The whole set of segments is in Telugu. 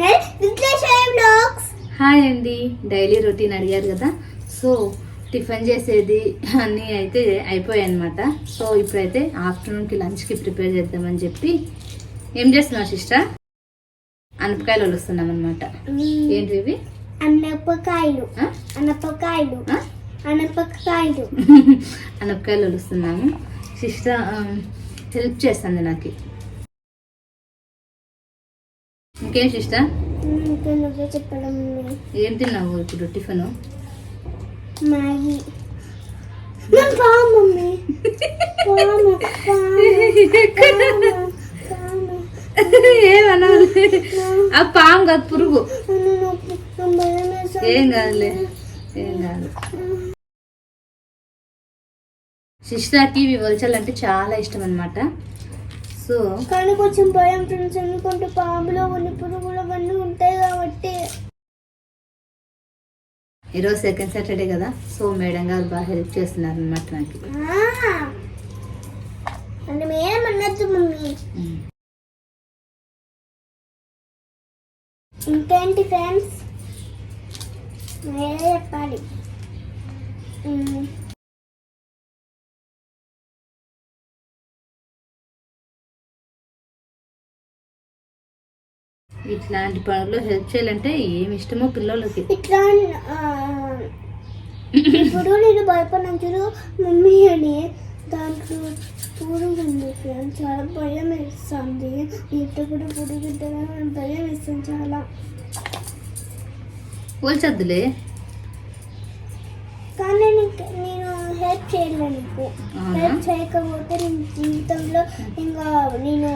ఛానల్ విశ్లేషణ వ్లాగ్స్. హాయ్ అండి, డైలీ రొటీన్ అడిగారు కదా. సో టిఫిన్ చేసేది అన్నీ అయితే అయిపోయాయి అనమాట. సో ఇప్పుడైతే ఆఫ్టర్నూన్కి లంచ్కి ప్రిపేర్ చేద్దామని చెప్పి ఏం చేస్తున్నావు సిస్టర్? అనపకాయలు వలుస్తున్నాం అనమాట. ఏంటి ఇవి? అనపకాయలు అనపకాయలు అనపకాయలు అనపకాయలు వలుస్తున్నాము. సిస్టర్ హెల్ప్ చేస్తుంది నాకు. ఇంకేం సిస్టర్? చెప్పడం. ఏం తిన్నావు ఇప్పుడు టిఫిన్? మ్యాగీ. ఏమనాలి? ఆ పాము కాదు, పురుగు. ఏం కాదులే, ఏం కాదు. సిస్టర్కి ఇవి వలచాలంటే చాలా ఇష్టం అనమాట. సో కానీ కొంచెం భయం ఫ్రెండ్స్, ఎందుకంటే పాములో కొన్ని పురుగులు అవన్నీ ఉంటాయి కాబట్టి. ఈరోజు సెకండ్ సాటర్డే కదా, సో మేడం గారు బాగా హెల్ప్ చేస్తున్నారు అనమాట నాకు. అంటే మేడం అన్నట్టు మమ్మీ. ఇంకేంటి ఫ్రెండ్స్, మీరే చెప్పాలి. ఇట్లాంటి పనుల్లో హెల్ప్ చేయాలంటే ఏమి ఇష్టమో పిల్లలకి. ఇట్లా ఇప్పుడు నేను భయపడిన మమ్మీ అని దాంట్లో పురుగుంది ఫ్రెండ్స్, చాలా భయం వేస్తుంది. ఇంట్లో కూడా పురుగుంటుందని భయం వేస్తుంది చాలా. పోల్చొద్దులే, కానీ నేను హెల్ప్ చేయలేను. నీకు హెల్ప్ చేయకపోతే నేను జీవితంలో ఇంకా నేను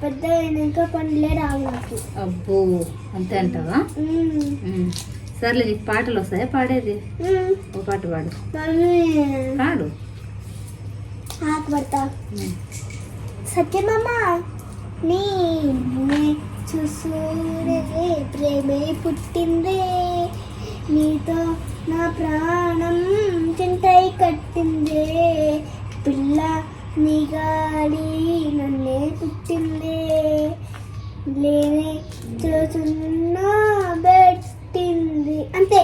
పెద్ద ఇంకా పనులే రావు నాకు. అబ్బో, అంతే అంటావా? సర్లే, నీకు పాటలు వస్తాయా పాడేది? ఒక పాట పాడు. పాడు. పడతా. సత్యమామ నీ చూసూరే ప్రేమే పుట్టిందే, నీతో నా ప్రాణం చింతై కట్టిందే, పిల్ల నీ గాలి నన్నే పుట్టిందే, లేనే చూస్తున్నా పెట్టింది. అంతే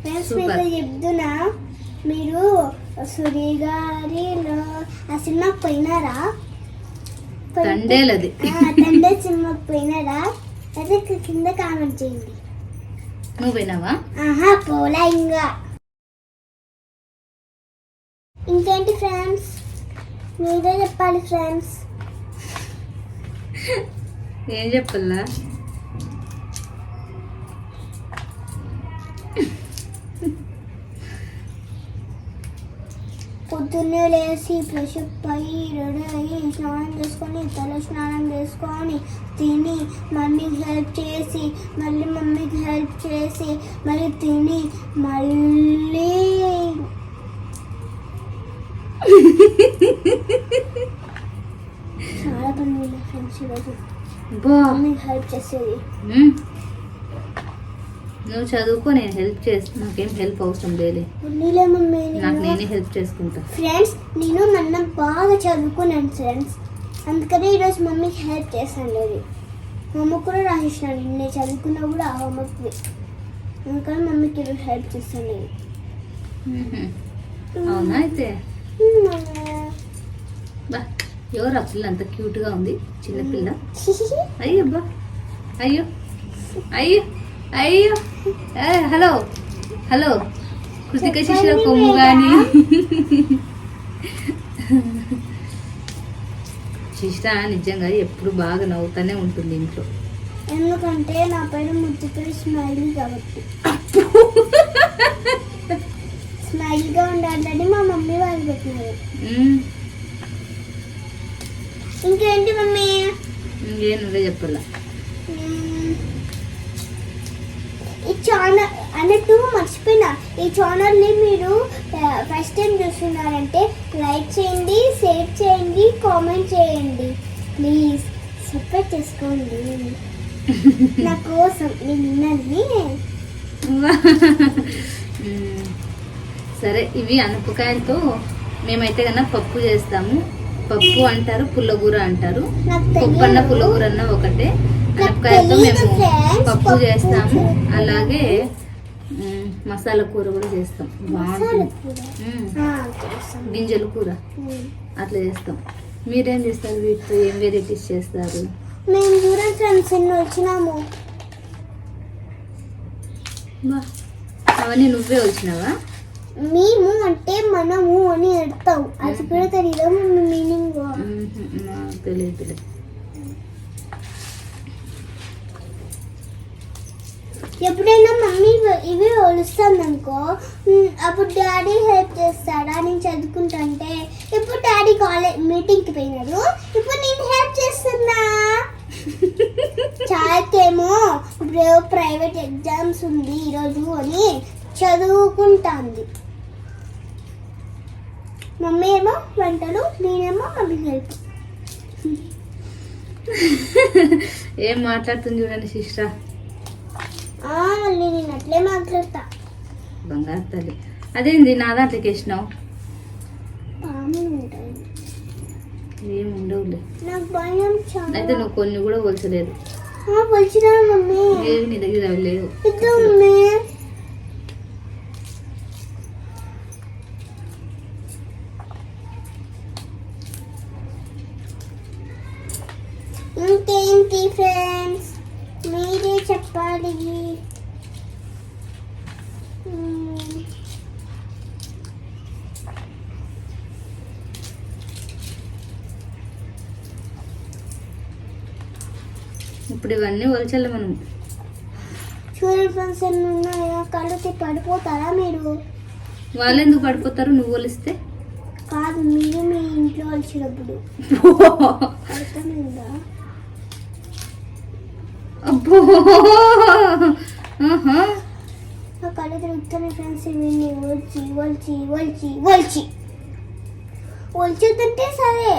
ఫ్రెండ్స్, మీకు చెప్తున్నా. మీరు సూర్య గారిలో ఆ సినిమాకి పోయినారా? తండే సినిమాకి పోయినారా? అయితే కింద కామెంట్ చేయండి. నువ్వు పోయినావా? పోలా. ఇంకా ఇంకేంటి ఫ్రెండ్స్, మీరే చెప్పాలి ఫ్రెండ్స్. ఏం చెప్పాలా? పొద్దున్నే లేచి ఫ్రెష్ అప్ అయ్యి రెడీ అయ్యి స్నానం చేసుకొని తల స్నానం చేసుకొని తిని మమ్మీకి హెల్ప్ చేసి మళ్ళీ మమ్మీకి హెల్ప్ చేసి మళ్ళీ తిని మళ్ళీ చాలా పని ఉంది ఫ్రెండ్స్ ఈరోజు. మమ్మీకి హెల్ప్ చేసేది. నువ్వు చదువుకో, నేను హెల్ప్ చేస్తాను. నాకేం హెల్ప్ అవసరం లేదు, నాకు నేనే హెల్ప్ చేసుకుంటా. ఫ్రెండ్స్, నేను మొన్న బాగా చదువుకున్నాను ఫ్రెండ్స్, అందుకనే ఈరోజు మమ్మీకి హెల్ప్ చేస్తాను. లేదు, హోంవర్క్ కూడా రాసేసినాను. నేను చదువుకున్నా కూడా ఆ హోంవర్క్వి, అందుకని మమ్మీకి ఈరోజు హెల్ప్ చేస్తాను. లేదు, అవునా? అయితే బా, ఎవరు ఆ పిల్ల అంత క్యూట్గా ఉంది, చిన్నపిల్ల. అయ్యబ్బా, అయ్యో అయ్యో అయ్యో. హలో హలో, కృతిక శిష్యుల కొమ్ము కానీ శిష్ట నిజంగా ఎప్పుడు బాగా నవ్వుతానే ఉంటుంది ఇంట్లో. ఎందుకంటే నా పైన ముద్దుపై స్మైలీ కాబట్టి. స్మైల్గా ఉండాలని మా మమ్మీ వాళ్ళు పెట్టినారు. ఇంకేంటి మమ్మీ? ఇంకేం నువ్వే చెప్పాలా? ఈ ఛానల్ అన్నట్టు మర్చిపోయినా, ఈ ఛానల్ని మీరు ఫస్ట్ టైం చూస్తున్నారంటే లైక్ చేయండి, షేర్ చేయండి, కామెంట్ చేయండి. ప్లీజ్ సబ్స్క్రైబ్ చేసుకోండి నా కోసం. నిన్నది సరే, ఇవి అనపకాయలతో మేమైతే కన్నా పప్పు చేస్తాము. పప్పు అంటారు, పుల్లగూర అంటారు. నాకు పప్పన్న తెలియదు. పుల్లగూర అన్న ఒకటే. నాకు అనపకాయతో తెలీదు మేము friends. పప్పు పప్పు చేస్తాము, చేస్తాము. అలాగే మసాలా కూర కూడా చేస్తాం. మసాలా బాగుంటుంది. కూర. మ్మ్. చేస్తాం. గింజల కూర అట్లా చేస్తాం. మీరేం చేస్తారు? వీటితో ఏం వెరైటీస్ చేస్తారు? మేము చూడండి ఫ్రెండ్స్ ఎన్ని వచ్చినాము. బా, అవన్నీ నువ్వే వచ్చినావా? మేము అంటే మనము అని అర్థం. అది కూడా తెలియదు మీనింగ్. నాకు తెలియదు. ఎప్పుడైనా మమ్మీ ఇవి ఒలుస్తాను అనుకో, అప్పుడు డాడీ హెల్ప్ చేస్తాడా నేను చదువుకుంటుంటే. ఇప్పుడు డాడీ కాలేజ్ మీటింగ్కి పోయినారు, ఇప్పుడు నేను హెల్ప్ చేస్తున్నా. చాలాకేమో ఇప్పుడు ప్రైవేట్ ఎగ్జామ్స్ ఉంది ఈరోజు అని చదువుకుంటాంది. మమ్మీ ఏమో వంటలు, నేనేమో మమ్మీ హెల్ప్. ఏం మాట్లాడుతుంది చూడండి సిస్టర్. మళ్ళీ నేను అట్లే మాట్లాడతా. బంగారు తల్లి. అదేంది నా దాంట్లోకి వేసినావు? పాము ఉంటాయి. ఏం ఉండవులే. నాకు భయం చాలా. అయితే నువ్వు కొన్ని కూడా పోల్చలేదు. వచ్చినా మమ్మీ. ఏవి నీ దగ్గర అవి లేవు. ఇద్దు మమ్మీ. ఇంకేంటి ఫ్రెండ్స్ మీరే చెప్పాలి. ఇప్పుడు ఇవన్నీ వలచాలి మనం. చూడండి ఫ్రెండ్స్ ఎన్ని ఉన్నాయో. కళ్ళకి పడిపోతారా మీరు? వాళ్ళు ఎందుకు పడిపోతారు నువ్వు వలిస్తే? కాదు, మీరు మీ ఇంట్లో వచ్చినప్పుడు. అర్థమైందా? అబ్బో, ఆహా. ఆ కళ్ళు తిరుగుతానే ఫ్రెండ్స్. ఇవన్నీ ఒలిచి ఒలిచి ఒలిచి ఒలిచి ఒలిచేదంటే సరే,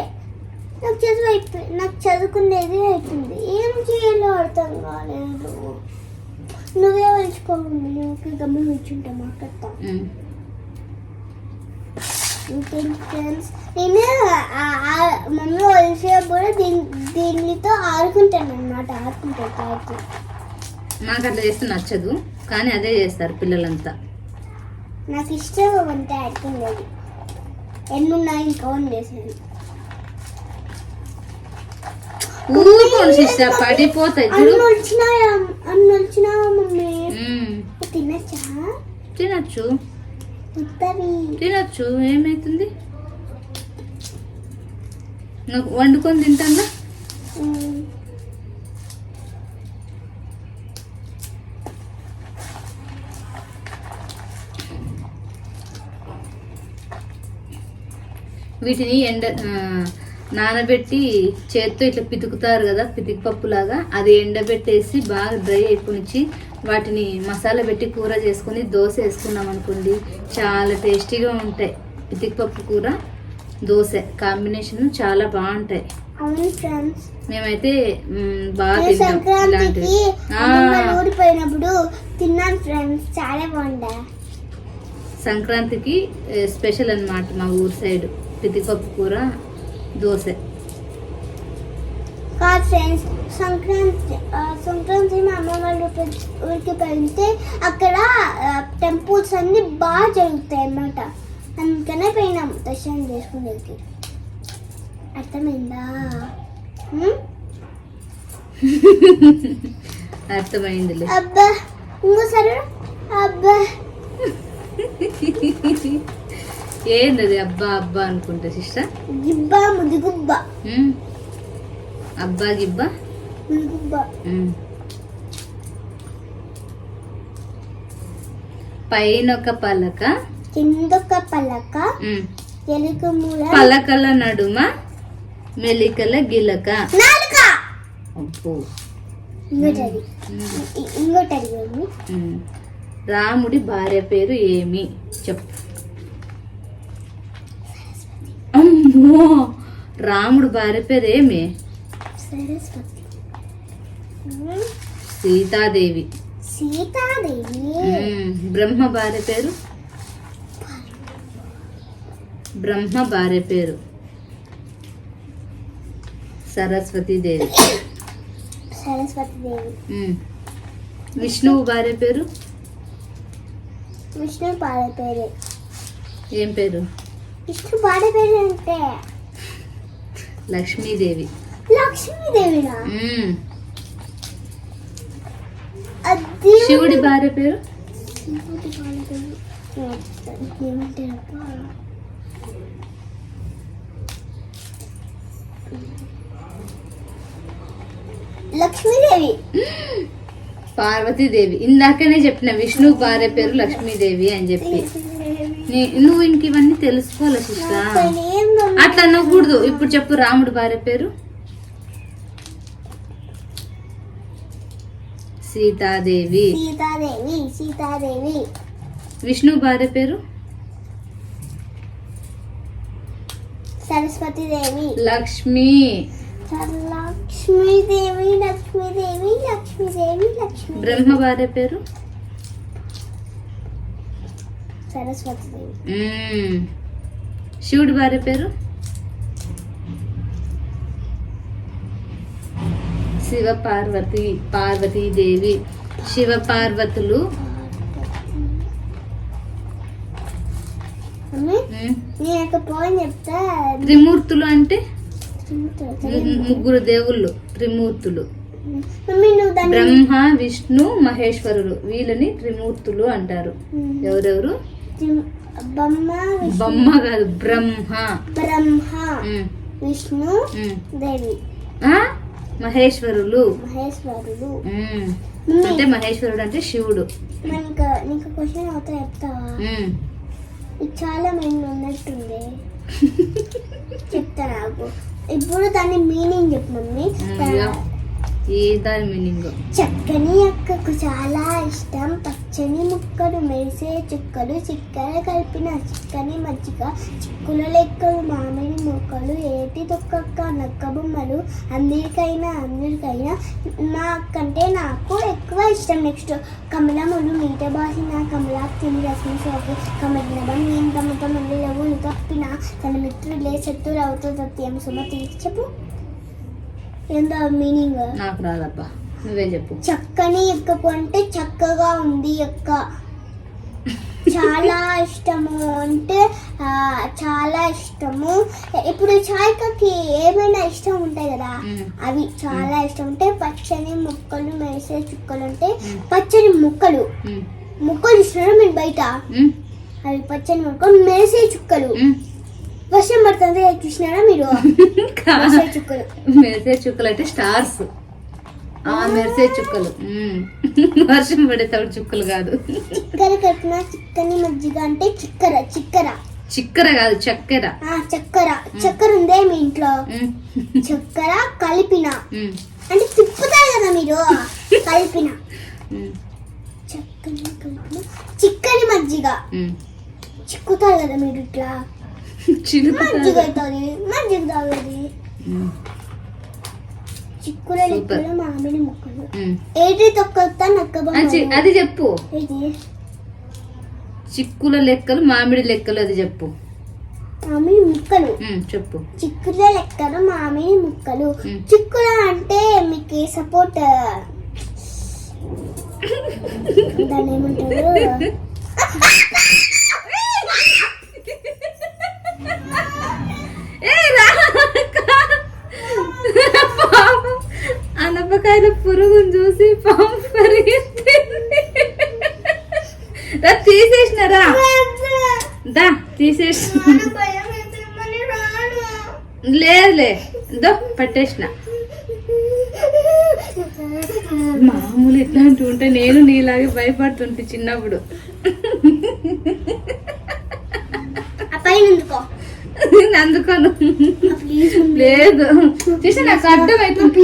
నాకు చదువు అయిపోయి నాకు చదువుకునేది అవుతుంది. ఏం చేయాలో అర్థం కాలేదు. నువ్వే ఒలుచుకోవాలి. నువ్వు గమ్మి కూర్చుంటా మాట్లాడతా. ఇంకేంటి ఫ్రెండ్స్, నేను మమ్మీ ఒలిసేప్పుడు దీనితో ఆడుకుంటాను అన్నమాట. ఆడుకుంటాను. నాకు అట్లా చేస్తే నచ్చదు, కానీ అదే చేస్తారు పిల్లలంతా. నాకు ఇష్టం వంట ఆడుకునేది. ఎన్నున్నాయి ఇంకా వండేసేది. ఊరుకోండి సిస్టర్, పడిపోతాయి చూడు. అన్ని వచ్చినావా మమ్మీ? తినచ్చా? తినచ్చు ఉత్తవి తినచ్చు, ఏమైతుంది? నాకు వండుకొని తింటానా? వీటిని నానబెట్టి చేత్తో ఇట్లా పితుకుతారు కదా, పితికి పప్పులాగా. అది ఎండబెట్టేసి బాగా డ్రై అయిపోనిచ్చి వాటిని మసాలా పెట్టి కూర చేసుకొని దోశ వేసుకున్నాం అనుకోండి, చాలా టేస్టీగా ఉంటాయి. పితికి పప్పు కూర దోశ కాంబినేషన్ చాలా బాగుంటాయి. అవును ఫ్రెండ్స్, మేమైతే బాగా తింటాం సంక్రాంతికి ఇలాంటివి. ఊడిపోయినప్పుడు తిన్నాను ఫ్రెండ్స్, చాలా బాగుండే. సంక్రాంతికి స్పెషల్ అన్నమాట మా ఊరు సైడ్ పితిపప్పు కూర దోశ. కాదు ఫ్రెండ్స్, సంక్రాంతి మా అమ్మ వాళ్ళ ఊరికి వెళ్తే అక్కడ టెంపుల్స్ అన్ని బాగా జరుగుతాయి అన్నమాట. అందుకనే పోయినాం దర్శనం చేసుకునేకి. అర్థమైందా? అర్థమైందిలే. అబ్బా, ఇంకోసారి అబ్బా. ఏంది అబ్బా అబ్బా అనుకుంటా సిస్టర్. గిబ్బా ముదిగుబ్బా. అబ్బా గిబ్బా ముదిగుబ్బా. పైన ఒక పలక, కిందొక పలక, ఎలుక మూల, పలకల నడుమ మెలికల గిలక. నాలుక. అబ్బో. ఇంకోటది. రాముడి భార్య పేరు ఏమి చెప్పు. అమ్మో, రాముడి భార్య పేరు ఏమి? సరస్వతి. సీతాదేవి. సీతాదేవి. బ్రహ్మ భార్య పేరు? బ్రహ్మ భార్య పేరు సరస్వతీదేవి. సరస్వతీదేవి. విష్ణువు భార్య పేరు? విష్ణు భార్య పేరు ఏం పేరు? విష్ణు భార్య పేరు అంటే లక్ష్మీదేవి. లక్ష్మీదేవినా? శివుడి భార్య పేరు? శివుడి భార్య పేరు ఏమంటారప్ప? లక్ష్మీదేవి. పార్వతీదేవి. ఇందాకనే చెప్పిన విష్ణు భార్య పేరు లక్ష్మీదేవి అని చెప్పి. నువ్వు ఇంక ఇవన్నీ తెలుసుకోవాలి సిస్టర్. అట్లా అనకూడదు. ఇప్పుడు చెప్పు, రాముడి భార్య పేరు? సీతాదేవి. సీతాదేవి. సీతాదేవి. విష్ణు భార్య పేరు? సరస్వతీదేవి. లక్ష్మి. లక్ష్మీదేవి. లక్ష్మీదేవి. లక్ష్మీదేవి. లక్ష్మీ. బ్రహ్మ భార్య పేరు? సరస్వతీదేవి. శివుడి భార్య పేరు? శివ పార్వతి. పార్వతీదేవి. శివ పార్వతులు. నేను పోయిన చెప్తా. త్రిమూర్తులు అంటే ముగ్గురు దేవుళ్ళు. త్రిమూర్తులు బ్రహ్మ, విష్ణు, మహేశ్వరులు. వీళ్ళని త్రిమూర్తులు అంటారు. ఎవరెవరు? బొమ్మ కాదు, బ్రహ్మ. బ్రహ్మ, విష్ణు, దేవి, మహేశ్వరులు. మహేశ్వరులు అంటే మహేశ్వరుడు అంటే శివుడు. నీకు క్వశ్చన్ అవుతా చెప్తావా? చాలా మైండ్ ఉన్నట్టుంది. చెప్తా నాకు. ఇప్పుడు దాని మీనింగ్ చెప్పు మమ్మీ. ఏ దాని మీనింగ్? చక్కని అక్కకు చాలా ఇష్టం పచ్చని ముక్కలు, మెరిసే చుక్కలు, చిక్కర కలిపిన చిక్కని మజ్జిగ, చిక్కుల లెక్కలు, మామిడి ముక్కలు, ఏటి తొక్కక్క నక్క బొమ్మలు, అందరికైనా మా అక్కంటే నాకు ఎక్కువ ఇష్టం. నెక్స్ట్ కమలములు మీట బాసిన కమలాక్తిని రశ్మి సోపు కమలినవం నేను తమతో మళ్ళీ లేవు తప్పిన తన మిత్రులే శత్రులు అవుతూ సత్యం సుమతి. చెప్పు ఏందో మీనింగ్. నాకు రాదబ్బా, నువ్వే చెప్పు. చక్కని ఎక్కకు అంటే చక్కగా ఉంది ఎక్క. చాలా ఇష్టము అంటే చాలా ఇష్టము. ఇప్పుడు చాయ్కి ఏమైనా ఇష్టం ఉంటాయి కదా, అవి చాలా ఇష్టం ఉంటే. పచ్చని ముక్కలు, మెరిసే చుక్కలు అంటే పచ్చని ముక్కలు. ముక్కలు ఇస్తున్నారా మీరు బయట? అవి పచ్చని ముక్కలు, మెరిసే చుక్కలు. వర్షం పడుతుంది చూసినారా మీరు? చుక్కలు. మెరిసే చుక్కలు అంటే స్టార్స్. మెరిసే చుక్కలు. వర్షం పడేటప్పుడు చుక్కలు కాదు. చిక్కర కలిపిన చిక్కని మజ్జిగ అంటే చిక్కర. చిక్కర కాదు, చక్కెర. చక్కెర ఉందే మీ ఇంట్లో? చక్కెర కలిపిన అంటే తిప్పుతారు కదా మీరు. కలిపిన చిక్కని మజ్జిగ చిక్కుతారు కదా మీరు ఇట్లా. మజ్జిగ అవుతుంది, మజ్జిగ తాగేది. చిక్కుల లెక్కలు, మామిడి ముక్కలు, ఏటి తొక్క నక్క బొమ్మ. అది చెప్పు. చిక్కుల లెక్కలు, మామిడి లెక్కలు. అది చెప్పు. మామిడి ముక్కలు చెప్పు. చిక్కుల లెక్కలు, మామిడి ముక్కలు. చిక్కుల అంటే మీకు సపోర్ట్, దాన్ని ఏమంటారు? అనపకాయల పురుగును చూసి పాము పరిగెత్తింది. తీసేసినారా? దా తీసేసి. లేదులే, దో పట్టేసిన. మామూలు ఇట్లాంటివి ఉంటే నేను నీలాగే భయపడుతుంటే చిన్నప్పుడు. అందుకోను. లేదు చూసి నాకు అర్థమవుతుంది.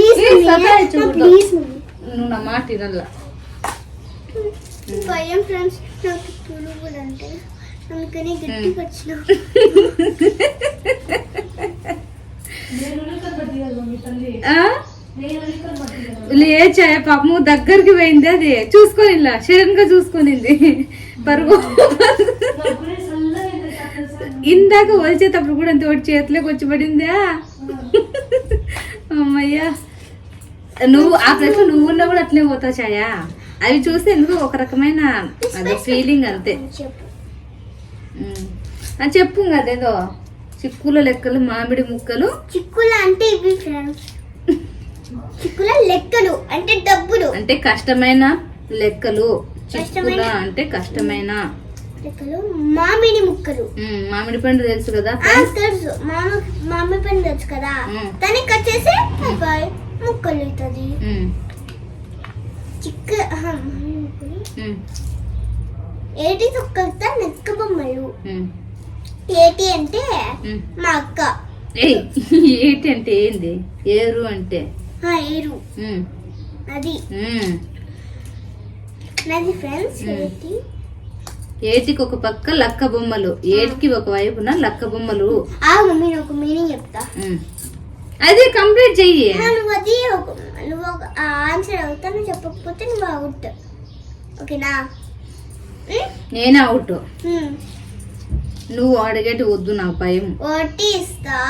నువ్వు నా మాట వినల్లా. భయం ఫ్రెండ్స్, నాకు పురుగులు అంటే అందుకని గట్టిగా వచ్చిన. లేచా పాపము దగ్గరికి పోయింది. అది చూసుకొని ఇలా శరణ్గా చూసుకొనింది. పరుగు ఇందాక వచ్చేటప్పుడు కూడా అంత ఒకటి చేతిలోకి వచ్చి పడిందా. అయ్యా నువ్వు ఆ ప్లేస్ లో నువ్వు ఉన్నా కూడా అట్లే పోతావు ఛాయా. అవి చూస్తే ఎందుకు ఒక రకమైన అదే ఫీలింగ్ అంతే. చెప్పు. అని చెప్పు అదేదో చిక్కుల లెక్కలు మామిడి ముక్కలు. చిక్కులు అంటే ఇవి ఫ్రెండ్స్, చిక్కుల లెక్కలు అంటే డబ్బులు, అంటే కష్టమైన లెక్కలు. చిక్కుల అంటే కష్టమైన లెక్కలు. మామిడి ముక్కలు, మామిడి పండు తెలుసు కదా, తెలుసు. మామిడి పండు తెలుసు కదా, దాన్ని కట్ చేసి ముక్కలు అవుతుంది. చిక్కు ఏటి తొక్కలతో నెక్క బొమ్మలు. ఏటి అంటే మా అక్క. ఏటి అంటే ఏంది? ఏరు అంటే ఏరు, అది నది ఫ్రెండ్స్. ఏటి ఏటికి ఒక పక్క లక్క బొమ్మలు, ఏటికి ఒక వైపున లక్క బొమ్మలు. మమ్మీ ఒక మీనింగ్ చెప్తా, అది కంప్లీట్ చెయ్యి. నువ్వు ఒక ఆన్సర్ అవుతాను, చెప్పకపోతే నువ్వు అవుట్. ఓకేనా? నేనే అవుట్. నువ్వు అడిగేటి వద్దు, నాకు భయం. What is the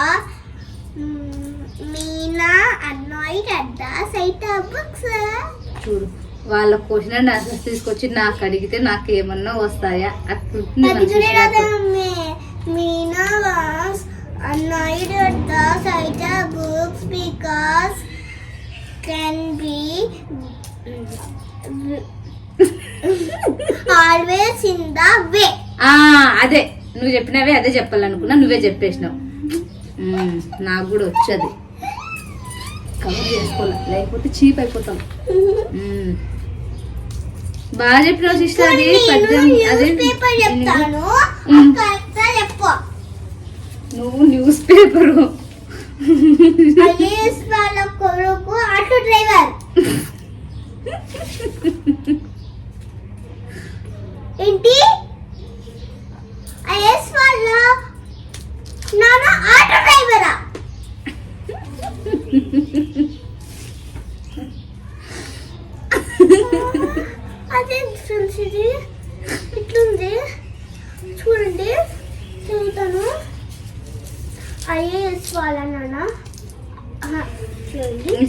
Meena annoyed at the sight of books? చూడు, వాళ్ళ క్వశ్చన్ అండ్ ఆన్సర్స్ తీసుకొచ్చి నాకు అడిగితే నాకు ఏమన్నా వస్తాయా? Meena was annoyed at the sight of books because can be always in the way. అదే నువ్వు చెప్పినవే, అదే చెప్పాలనుకున్నా, నువ్వే చెప్పేసినావు. నాకు కూడా వచ్చేది, కవర్ చేసుకోవాలి, లేకపోతే చీప్ అయిపోతాం. బాగా చెప్పినావు సిస్టర్. అది నువ్వు న్యూస్ పేపరు కొడుకు ఆటో డ్రైవర్. ఏంటి? ఐఎస్ వాళ్ళ నాన్న ఆటో డ్రైవరా? అదే ఫ్రెండ్స్, ఇది ఇట్లుంది చూడండి, చదువుతాను. ఐఏఎస్ వాళ్ళ నాన్న.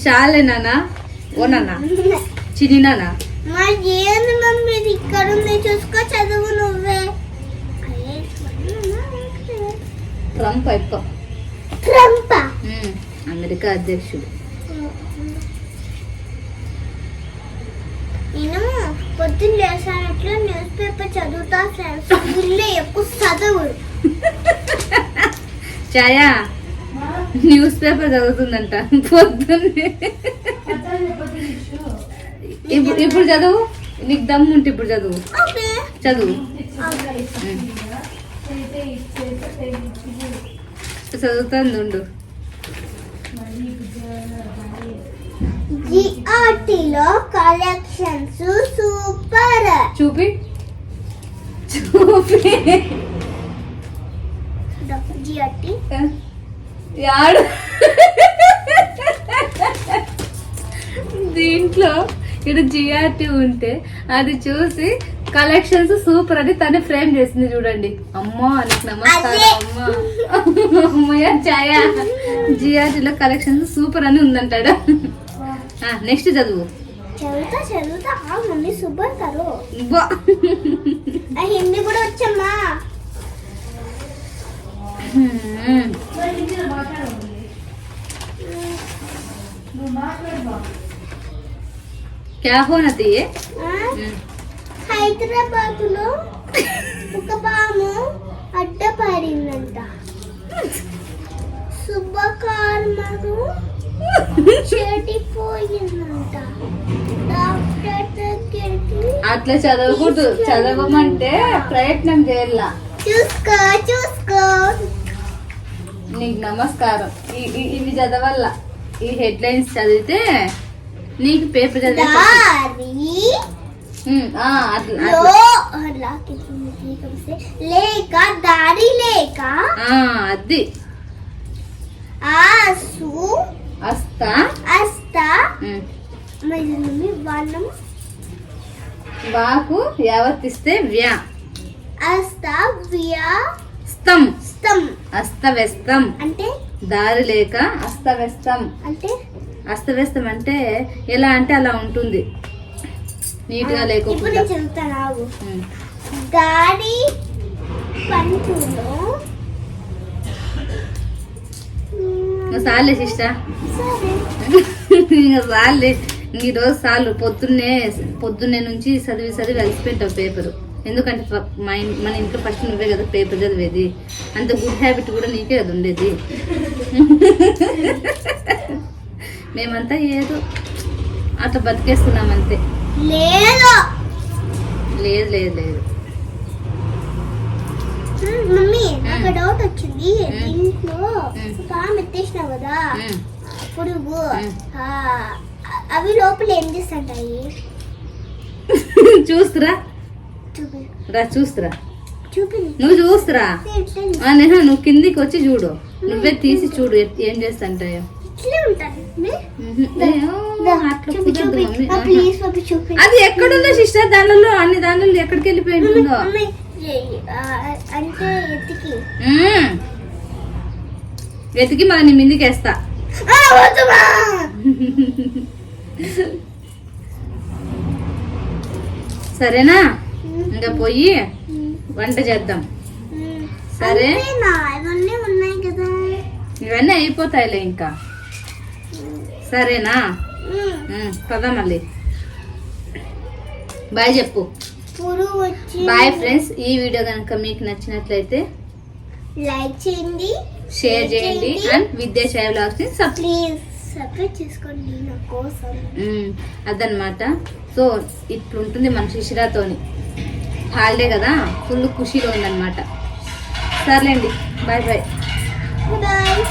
చాలే నానా, ఓ నాన్న, చిన్ని నాన్న. మరి ఏంది మమ్మీ, ఇది ఇక్కడ ఉంది, చూసుకో, చదువు నువ్వే. ట్రంప్ అయిపో. ట్రంప్ అమెరికా అధ్యక్షుడు. నేను పొద్దున్న లేసానట్లు న్యూస్ పేపర్ చదువుతా ఫ్రెండ్స్. వీళ్ళే ఎక్కువ చదువు. ఛాయా న్యూస్ పేపర్ చదువుతుందంట పొద్దున్నే. ఇప్పుడు చదువు, నీకు దమ్ము ఉంటే ఇప్పుడు చదువు. చదువు చదువుతుంది ఉండు. జిఆర్టీలో కలెక్షన్స్ సూపర్. చూపి చూపి. జిఆర్టీ యాడు దీంట్లో ఇక్కడ జిఆర్టీ ఉంటే అది చూసి కలెక్షన్స్ సూపర్ అని తను ఫ్రేమ్ చేసింది చూడండి. అమ్మా నీకు నమస్కారం అమ్మా. అమ్మయ్య ఛాయా, జిఆర్టీలో కలెక్షన్స్ సూపర్ అని ఉందంటాడు. నెక్స్ట్ చదువు. చదువుతా మమ్మీ సూపర్ కరో. హిందీ కూడా వచ్చమ్మా. क्या होना चाहिए? హైదరాబాద్ లో ఒక పాము అడ్డపడిందంట. శుభకర్మను చెడిపోయిందంట. డాక్టర్ దగ్గరికి. అట్లా చదవకూడదు, చదవమంటే ప్రయత్నం చేయాల. చూసుకో. నీకు నమస్కారం. ఇవి చదవాల, ఈ హెడ్లైన్స్ చదివితే నీకు పేపర్ చదివే లేక దారి లేక అది ఆసు అస్తా వర్ణం వాకు యావత్తిస్తే వ్యా అస్తా వ్యా స్తం అస్తవ్యస్తం అంటే దారి లేక అస్తవ్యస్తం అంటే అస్తవ్యస్తం అంటే ఎలా అంటే అలా ఉంటుంది, నీట్గా ఇప్పుడు లేకుండా. నేను చెప్తాను ఆగు. గాడి పంటులో సార్లే సిస్టర్, సరే ఇంకా సార్లే, ఈరోజు సార్లు. పొద్దున్నే నుంచి చదివి అలసిపోయింటావు పేపరు. ఎందుకంటే మన ఇంట్లో ఫస్ట్ నువ్వే కదా పేపర్ చదివేది, అంత గుడ్ హ్యాబిట్ కూడా నీకే కదా ఉండేది. మేమంతా ఏదో అట్లా బతికేస్తున్నాం అంతే. లేదు లేదు లేదు లేదు మమ్మీ నాకు డౌట్ వచ్చింది. మ్మ్. దీంట్లో మ్మ్. ఒక ఆమె ఎత్తేసినావు కదా మ్మ్. పురుగు, మ్మ్. ఆ, అవి లోపల ఏం చేస్తుంటాయి? చూస్తురా చూపి రా, చూస్తురా, చూపి నువ్వు చూస్తురా. నేహా నువ్వు కిందికి వచ్చి చూడు, నువ్వే తీసి చూడు ఏం చేస్తుంటాయో. ఇట్లే ఉంటాను అట్లా కుదరదు మమ్మీ. ప్లీజ్ పప్పి చూపి. అది ఎక్కడుందో సిస్టర్, దానిలో అన్ని దానిలో ఎక్కడికి వెళ్ళిపోయి ఉంటుందో. మమ్మీ, అంటే ఎత్తికి వెతికి మళ్ళీ నీ మిందికి వేస్తా. వద్దుమా. సరేనా? ఇంకా పోయి వంట చేద్దాం. సరే. అంతేనా? ఇవన్నీ ఉన్నాయి కదా. ఇవన్నీ అయిపోతాయిలే ఇంకా. సరేనా? పద మళ్ళీ బాయ్ చెప్పు. పురుగు వచ్చి బాయ్ ఫ్రెండ్స్. ఈ వీడియో కనుక మీకు నచ్చినట్లయితే లైక్ చేయండి, షేర్ చేయండి అండ్ విద్యాశాయ వ్లాగ్స్ ని ప్లీజ్ సబ్స్క్రైబ్ చేసుకోండి నా కోసం. అదనమాట. సో ఇట్లుంటుంది మన శిశిరాతోని. హాలిడే కదా, ఫుల్ ఖుషీలో ఉందన్నమాట. సర్లేండి, బాయ్ బాయ్. బాయ్.